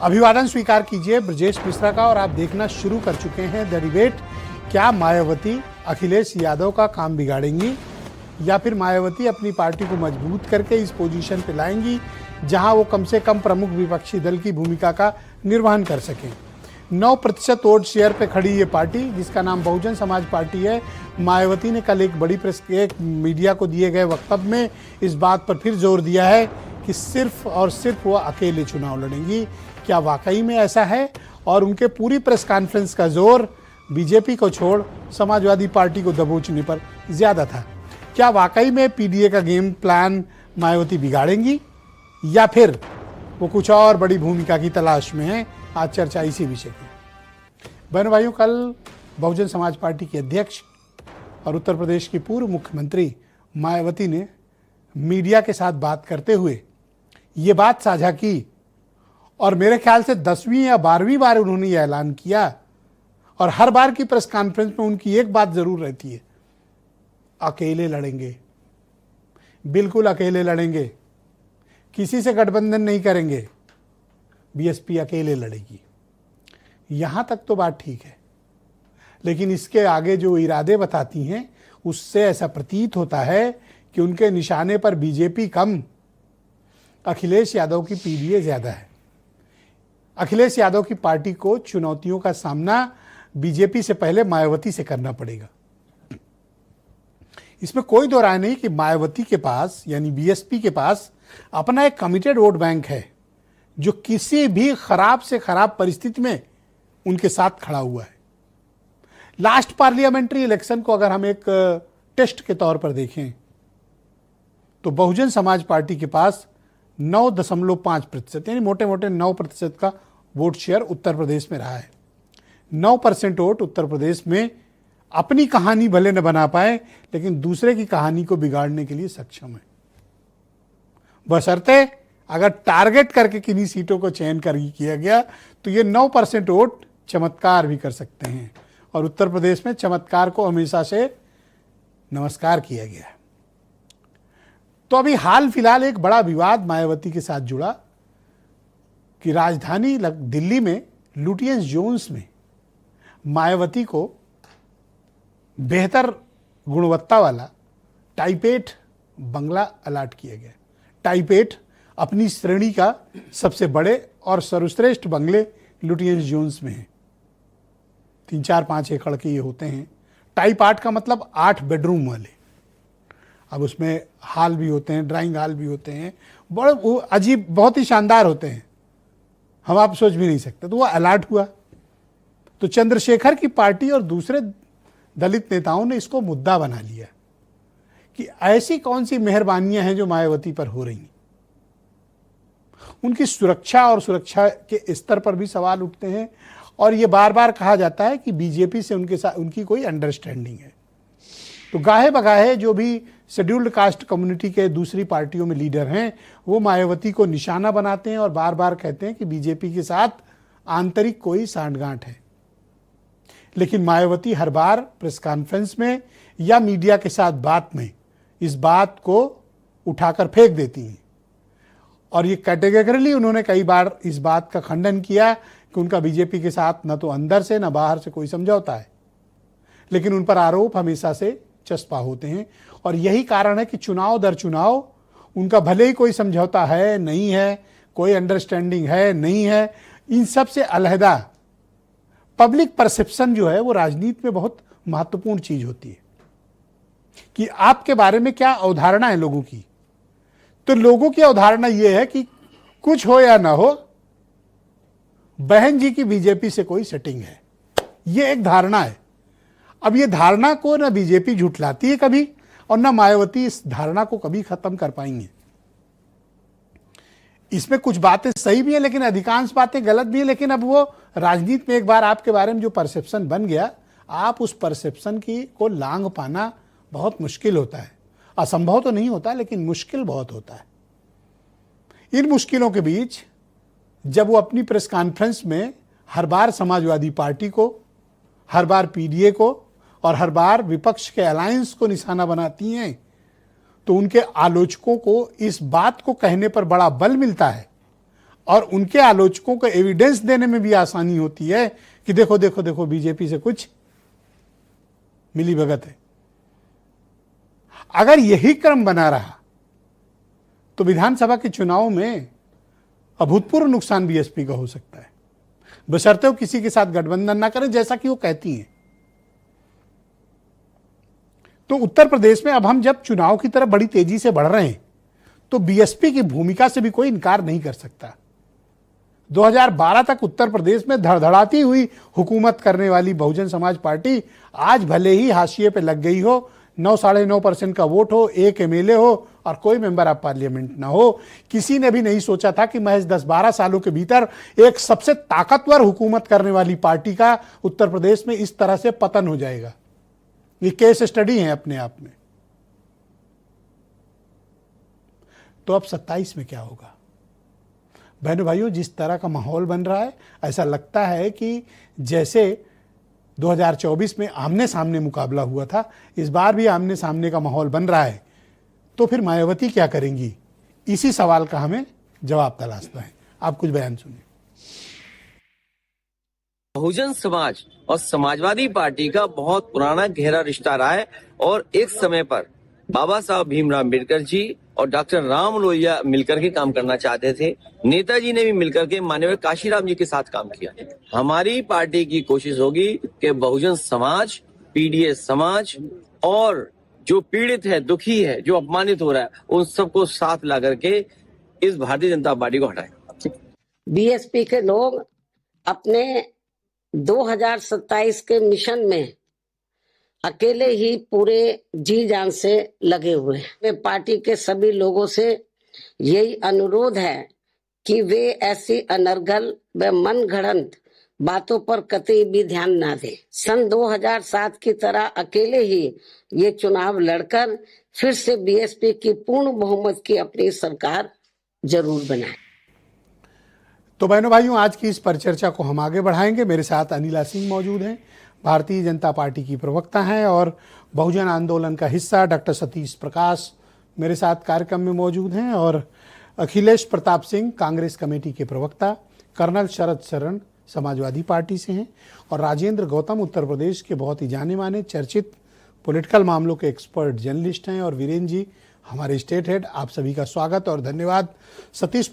अभिवादन स्वीकार कीजिए ब्रजेश मिश्रा का और आप देखना शुरू कर चुके हैं द डिबेट। क्या मायावती अखिलेश यादव का काम बिगाड़ेंगी या फिर मायावती अपनी पार्टी को मजबूत करके इस पोजीशन पे लाएंगी जहां वो कम से कम प्रमुख विपक्षी दल की भूमिका का निर्वहन कर सकें। 9% वोट शेयर पे खड़ी ये पार्टी जिसका नाम बहुजन समाज पार्टी है। मायावती ने कल एक बड़ी प्रेस एक मीडिया को दिए गए वक्तव्य में इस बात पर फिर जोर दिया है कि सिर्फ और सिर्फ वो अकेले चुनाव लड़ेंगी। क्या वाकई में ऐसा है? और उनके पूरी प्रेस कॉन्फ्रेंस का जोर बीजेपी को छोड़ समाजवादी पार्टी को दबोचने पर ज्यादा था। क्या वाकई में पीडीए का गेम प्लान मायावती बिगाड़ेंगी या फिर वो कुछ और बड़ी भूमिका की तलाश में है? आज चर्चा इसी विषय की। बहन भाइयों, कल बहुजन समाज पार्टी के अध्यक्ष और उत्तर प्रदेश की पूर्व मुख्यमंत्री मायावती ने मीडिया के साथ बात करते हुए ये बात साझा की और मेरे ख्याल से 10वीं या 12वीं बार उन्होंने ये ऐलान किया और हर बार की प्रेस कॉन्फ्रेंस में उनकी एक बात जरूर रहती है, अकेले लड़ेंगे, बिल्कुल अकेले लड़ेंगे, किसी से गठबंधन नहीं करेंगे, बीएसपी अकेले लड़ेगी। यहां तक तो बात ठीक है, लेकिन इसके आगे जो इरादे बताती हैं उससे ऐसा प्रतीत होता है कि उनके निशाने पर बीजेपी कम, अखिलेश यादव की पीडीए ज्यादा है। अखिलेश यादव की पार्टी को चुनौतियों का सामना बीजेपी से पहले मायावती से करना पड़ेगा। इसमें कोई दो राय नहीं कि मायावती के पास यानी बीएसपी के पास अपना एक कमिटेड वोट बैंक है जो किसी भी खराब से खराब परिस्थिति में उनके साथ खड़ा हुआ है। लास्ट पार्लियामेंट्री इलेक्शन को अगर हम एक टेस्ट के तौर पर देखें तो बहुजन समाज पार्टी के पास 9.5% यानी मोटे मोटे 9% का वोट शेयर उत्तर प्रदेश में रहा है। 9% वोट उत्तर प्रदेश में अपनी कहानी भले न बना पाए लेकिन दूसरे की कहानी को बिगाड़ने के लिए सक्षम है, बशर्ते अगर टारगेट करके किन्हीं सीटों को चयन किया गया तो ये 9% वोट चमत्कार भी कर सकते हैं और उत्तर प्रदेश में चमत्कार को हमेशा से नमस्कार किया गया है। तो अभी हाल फिलहाल एक बड़ा विवाद मायावती के साथ जुड़ा कि राजधानी दिल्ली में लुटियंस जोन्स में मायावती को बेहतर गुणवत्ता वाला टाइप 8 बंगला अलॉट किया गया। टाइप 8 अपनी श्रेणी का सबसे बड़े और सर्वश्रेष्ठ बंगले लुटियंस जोन्स में हैं। 3-4-5 एकड़ के ये होते हैं। टाइप 8 का मतलब 8 बेडरूम वाले। अब उसमें हॉल भी होते हैं, ड्राइंग हॉल भी होते हैं, बड़े अजीब, बहुत ही शानदार होते हैं, हम आप सोच भी नहीं सकते। तो वो अलॉट हुआ तो चंद्रशेखर की पार्टी और दूसरे दलित नेताओं ने इसको मुद्दा बना लिया कि ऐसी कौन सी मेहरबानियां हैं जो मायावती पर हो रही। उनकी सुरक्षा और सुरक्षा के स्तर पर भी सवाल उठते हैं और ये बार बार कहा जाता है कि बीजेपी से उनके साथ उनकी कोई अंडरस्टैंडिंग है। तो गाहे बगाहे जो भी शेड्यूल्ड कास्ट कम्युनिटी के दूसरी पार्टियों में लीडर हैं वो मायावती को निशाना बनाते हैं और बार बार कहते हैं कि बीजेपी के साथ आंतरिक कोई सांठगांठ है। लेकिन मायावती हर बार प्रेस कॉन्फ्रेंस में या मीडिया के साथ बात में इस बात को उठाकर फेंक देती हैं और ये कैटेगरिकली उन्होंने कई बार इस बात का खंडन किया कि उनका बीजेपी के साथ न तो अंदर से न बाहर से कोई समझौता है, लेकिन उन पर आरोप हमेशा से चस्पा होते हैं और यही कारण है कि चुनाव दर चुनाव उनका भले ही कोई समझौता है नहीं है, कोई अंडरस्टैंडिंग है नहीं है, इन सब से अलहदा पब्लिक परसेप्शन जो है वो राजनीति में बहुत महत्वपूर्ण चीज होती है कि आपके बारे में क्या अवधारणा है लोगों की। तो लोगों की अवधारणा ये है कि कुछ हो या ना हो, बहन जी की बीजेपी से कोई सेटिंग है, ये एक धारणा है। अब ये धारणा को ना बीजेपी झुठलाती है कभी और ना मायावती इस धारणा को कभी खत्म कर पाएंगे। इसमें कुछ बातें सही भी है लेकिन अधिकांश बातें गलत भी है। लेकिन अब वो राजनीति में एक बार आपके बारे में जो परसेप्शन बन गया, आप उस परसेप्शन की को लांघ पाना बहुत मुश्किल होता है। असंभव तो नहीं होता लेकिन मुश्किल बहुत होता है। इन मुश्किलों के बीच जब वो अपनी प्रेस कॉन्फ्रेंस में हर बार समाजवादी पार्टी को, हर बार पीडीए को और हर बार विपक्ष के अलायंस को निशाना बनाती हैं तो उनके आलोचकों को इस बात को कहने पर बड़ा बल मिलता है और उनके आलोचकों को एविडेंस देने में भी आसानी होती है कि देखो देखो देखो बीजेपी से कुछ मिली भगत है। अगर यही क्रम बना रहा तो विधानसभा के चुनाव में अभूतपूर्व नुकसान बीएसपी का हो सकता है, बशर्ते वो किसी के साथ गठबंधन ना करें जैसा कि वो कहती हैं। तो उत्तर प्रदेश में अब हम जब चुनाव की तरफ बड़ी तेजी से बढ़ रहे हैं तो बीएसपी की भूमिका से भी कोई इनकार नहीं कर सकता। 2012 तक उत्तर प्रदेश में धड़धड़ाती हुई हुकूमत करने वाली बहुजन समाज पार्टी आज भले ही हाशिए पे लग गई हो, 9-9.5% का वोट हो, एक एमएलए हो और कोई मेंबर ऑफ पार्लियामेंट ना हो, किसी ने भी नहीं सोचा था कि महज 10-12 सालों के भीतर एक सबसे ताकतवर हुकूमत करने वाली पार्टी का उत्तर प्रदेश में इस तरह से पतन हो जाएगा। ये केस स्टडी है अपने आप में। तो अब 27 में क्या होगा? बहनों भाइयों, जिस तरह का माहौल बन रहा है, ऐसा लगता है कि जैसे 2024 में आमने सामने मुकाबला हुआ था, इस बार भी आमने सामने का माहौल बन रहा है। तो फिर मायावती क्या करेंगी? इसी सवाल का हमें जवाब तलाशना है। आप कुछ बयान सुनिए। बहुजन समाज और समाजवादी पार्टी का बहुत पुराना गहरा रिश्ता रहा है और एक समय पर बाबा साहब भीमराव अम्बेडकर जी और डॉक्टर राम लोहिया मिलकर के काम करना चाहते थे। नेताजी ने भी मिलकर के माननीय काशीराम जी के साथ काम किया। हमारी पार्टी की कोशिश होगी कि बहुजन समाज, पीडीएस समाज और जो पीड़ित है, दुखी है, जो अपमानित हो रहा है, उन सबको साथ ला करके इस भारतीय जनता पार्टी को हटाए। बीएसपी के लोग अपने 2027 के मिशन में अकेले ही पूरे जी जान से लगे हुए हैं। पार्टी के सभी लोगों से यही अनुरोध है कि वे ऐसी अनर्गल व मनगढ़ंत बातों पर कतई भी ध्यान ना दें। सन 2007 की तरह अकेले ही ये चुनाव लड़कर फिर से बीएसपी की पूर्ण बहुमत की अपनी सरकार जरूर बनाए। तो बहनों भाइयों, आज की इस परिचर्चा को हम आगे बढ़ाएंगे। मेरे साथ अनिला सिंह मौजूद हैं, भारतीय जनता पार्टी की प्रवक्ता हैं और बहुजन आंदोलन का हिस्सा डॉक्टर सतीश प्रकाश मेरे साथ कार्यक्रम में मौजूद हैं, और अखिलेश प्रताप सिंह कांग्रेस कमेटी के प्रवक्ता, कर्नल शरद शरण समाजवादी पार्टी से हैं, और राजेंद्र गौतम उत्तर प्रदेश के बहुत ही जाने माने चर्चित पॉलिटिकल मामलों के एक्सपर्ट जर्नलिस्ट हैं, और वीरेंद्र जी हमारे स्टेट हेड। आप सभी का स्वागत और धन्यवाद। सतीश